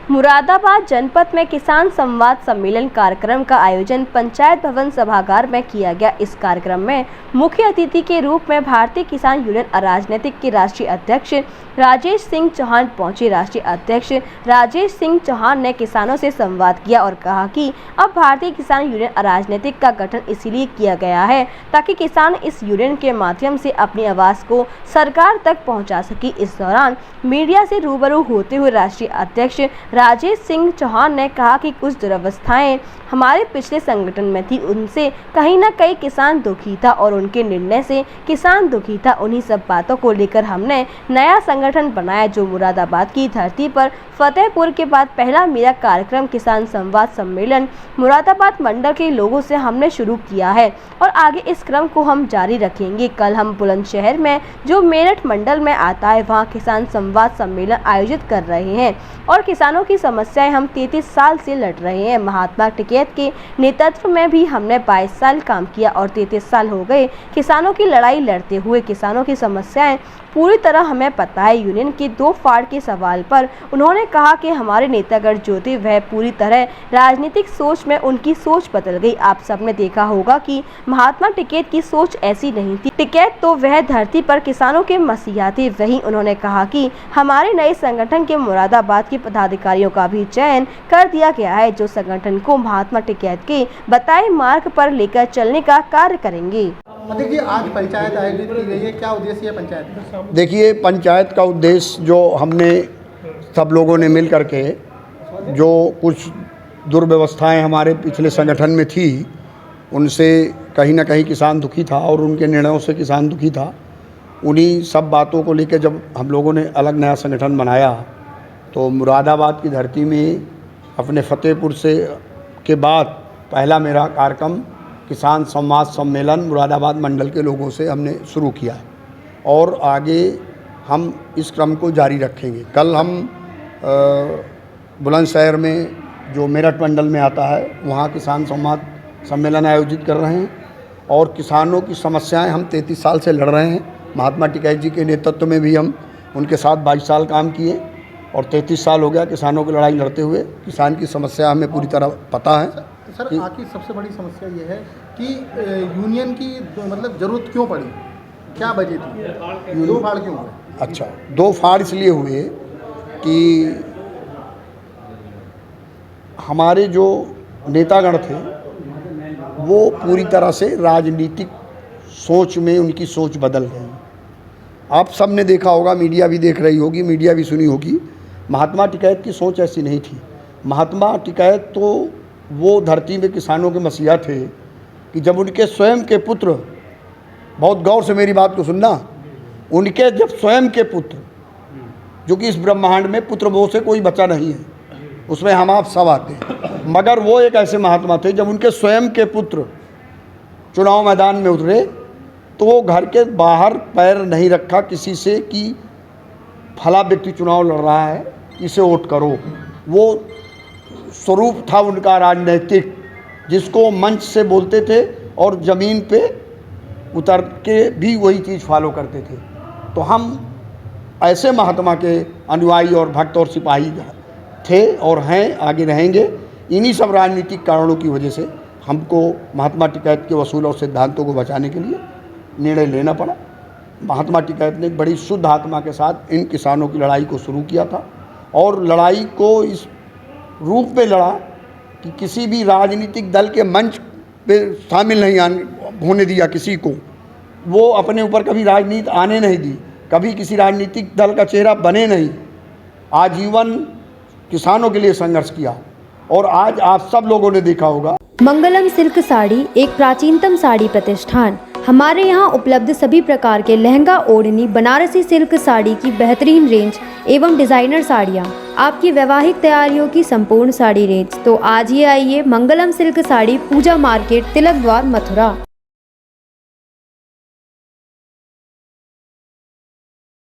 मुरादाबाद जनपद में किसान संवाद सम्मेलन कार्यक्रम का आयोजन पंचायत भवन सभागार में किया गया। इस कार्यक्रम में मुख्य अतिथि के रूप में भारतीय किसान यूनियन अराजनीतिक के राष्ट्रीय अध्यक्ष राजेश सिंह चौहान पहुंचे। राष्ट्रीय अध्यक्ष राजेश सिंह चौहान ने किसानों से संवाद किया और कहा कि अब भारतीय किसान यूनियन अराजनीतिक का गठन इसीलिए किया गया है ताकि किसान इस यूनियन के माध्यम से अपनी आवाज को सरकार तक पहुंचा सके। इस दौरान मीडिया से रूबरू होते हुए राष्ट्रीय अध्यक्ष राजेश सिंह चौहान ने कहा कि कुछ दुर्व्यवस्थाएं हमारे पिछले संगठन में थी, उनसे कहीं न कहीं किसान दुखी था और उनके निर्णय से किसान दुखी था। उन्हीं सब बातों को लेकर हमने नया संगठन बनाया जो मुरादाबाद की धरती पर फतेहपुर के बाद पहला मेरा कार्यक्रम किसान संवाद सम्मेलन मुरादाबाद मंडल के लोगों से हमने शुरू किया है और आगे इस क्रम को हम जारी रखेंगे। कल हम बुलंदशहर में जो मेरठ मंडल में आता है वहां किसान संवाद सम्मेलन आयोजित कर रहे हैं और किसानों की समस्याएं हम 33 साल से लड़ रहे हैं। महात्मा टिकैत के नेतृत्व में भी हमने 22 साल काम किया और 33 साल हो गए किसानों की लड़ाई लड़ते हुए। किसानों की समस्याएं पूरी तरह हमें पता है। यूनियन के 2 फाड़ के सवाल पर उन्होंने कहा कि हमारे नेतागण जो थे वह पूरी तरह राजनीतिक सोच में उनकी सोच बदल गई। आप सबने देखा होगा कि महात्मा टिकैत की सोच ऐसी नहीं थी। टिकैत तो वह धरती पर किसानों के मसीहा थे। वहीं उन्होंने कहा कि हमारे नए संगठन के मुरादाबाद के पदाधिकारियों का भी चयन कर दिया गया है जो संगठन को महात्मा टिकैत के बताए मार्ग पर लेकर चलने का कार्य करेंगे। देखिए, आज पंचायत आयोजित की गई है, क्या उद्देश्य है पंचायत का? देखिए, पंचायत का उद्देश्य जो हमने सब लोगों ने मिल करके जो कुछ दुर्व्यवस्थाएं हमारे पिछले संगठन में थी उनसे कहीं ना कहीं किसान दुखी था और उनके निर्णयों से किसान दुखी था। उन्हीं सब बातों को लेकर जब हम लोगों ने अलग नया संगठन बनाया तो मुरादाबाद की धरती में अपने फतेहपुर से के बाद पहला मेरा कार्यक्रम किसान संवाद सम्मेलन मुरादाबाद मंडल के लोगों से हमने शुरू किया है और आगे हम इस क्रम को जारी रखेंगे। कल हम बुलंदशहर में जो मेरठ मंडल में आता है वहाँ किसान संवाद सम्मेलन आयोजित कर रहे हैं और किसानों की समस्याएं हम 33 साल से लड़ रहे हैं। महात्मा टिकैत जी के नेतृत्व में भी हम उनके साथ 22 साल काम किए और 33 साल हो गया किसानों की लड़ाई लड़ते हुए। किसान की समस्या हमें पूरी तरह पता है। सर, आखिर सबसे बड़ी समस्या ये है कि यूनियन की मतलब ज़रूरत क्यों पड़ी, क्या वजह थी, 2 फाड़ क्यों हुए? अच्छा, 2 फाड़ इसलिए हुए कि हमारे जो नेतागण थे वो पूरी तरह से राजनीतिक सोच में उनकी सोच बदल गई। आप सब ने देखा होगा, मीडिया भी देख रही होगी, मीडिया भी सुनी होगी। महात्मा टिकैत की सोच ऐसी नहीं थी। महात्मा टिकैत तो वो धरती में किसानों के मसीहा थे कि जब उनके स्वयं के पुत्र, बहुत गौर से मेरी बात को सुनना, उनके जब स्वयं के पुत्र, जो कि इस ब्रह्मांड में पुत्र मोह से कोई बचा नहीं है, उसमें हम आप सब आते हैं, मगर वो एक ऐसे महात्मा थे जब उनके स्वयं के पुत्र चुनाव मैदान में उतरे तो वो घर के बाहर पैर नहीं रखा किसी से कि फला व्यक्ति चुनाव लड़ रहा है, इसे वोट करो। वो स्वरूप था उनका राजनैतिक, जिसको मंच से बोलते थे और ज़मीन पे उतर के भी वही चीज़ फॉलो करते थे। तो हम ऐसे महात्मा के अनुयायी और भक्त और सिपाही थे और हैं, आगे रहेंगे। इन्हीं सब राजनीतिक कारणों की वजह से हमको महात्मा टिकैत के वसूल और सिद्धांतों को बचाने के लिए निर्णय लेना पड़ा। महात्मा टिकैत ने बड़ी शुद्ध आत्मा के साथ इन किसानों की लड़ाई को शुरू किया था और लड़ाई को इस रूप में लड़ा कि किसी भी राजनीतिक दल के मंच पे शामिल नहीं होने दिया किसी को। वो अपने ऊपर कभी राजनीति आने नहीं दी, कभी किसी राजनीतिक दल का चेहरा बने नहीं। आजीवन किसानों के लिए संघर्ष किया और आज आप सब लोगों ने देखा होगा। मंगलम सिल्क साड़ी एक प्राचीनतम साड़ी प्रतिष्ठान। हमारे यहाँ उपलब्ध सभी प्रकार के लहंगा, ओढ़नी, बनारसी सिल्क साड़ी की बेहतरीन रेंज एवं डिज़ाइनर साड़ियाँ, आपकी वैवाहिक तैयारियों की संपूर्ण साड़ी रेंज। तो आज ही आइए मंगलम सिल्क साड़ी, पूजा मार्केट, तिलक द्वार, मथुरा।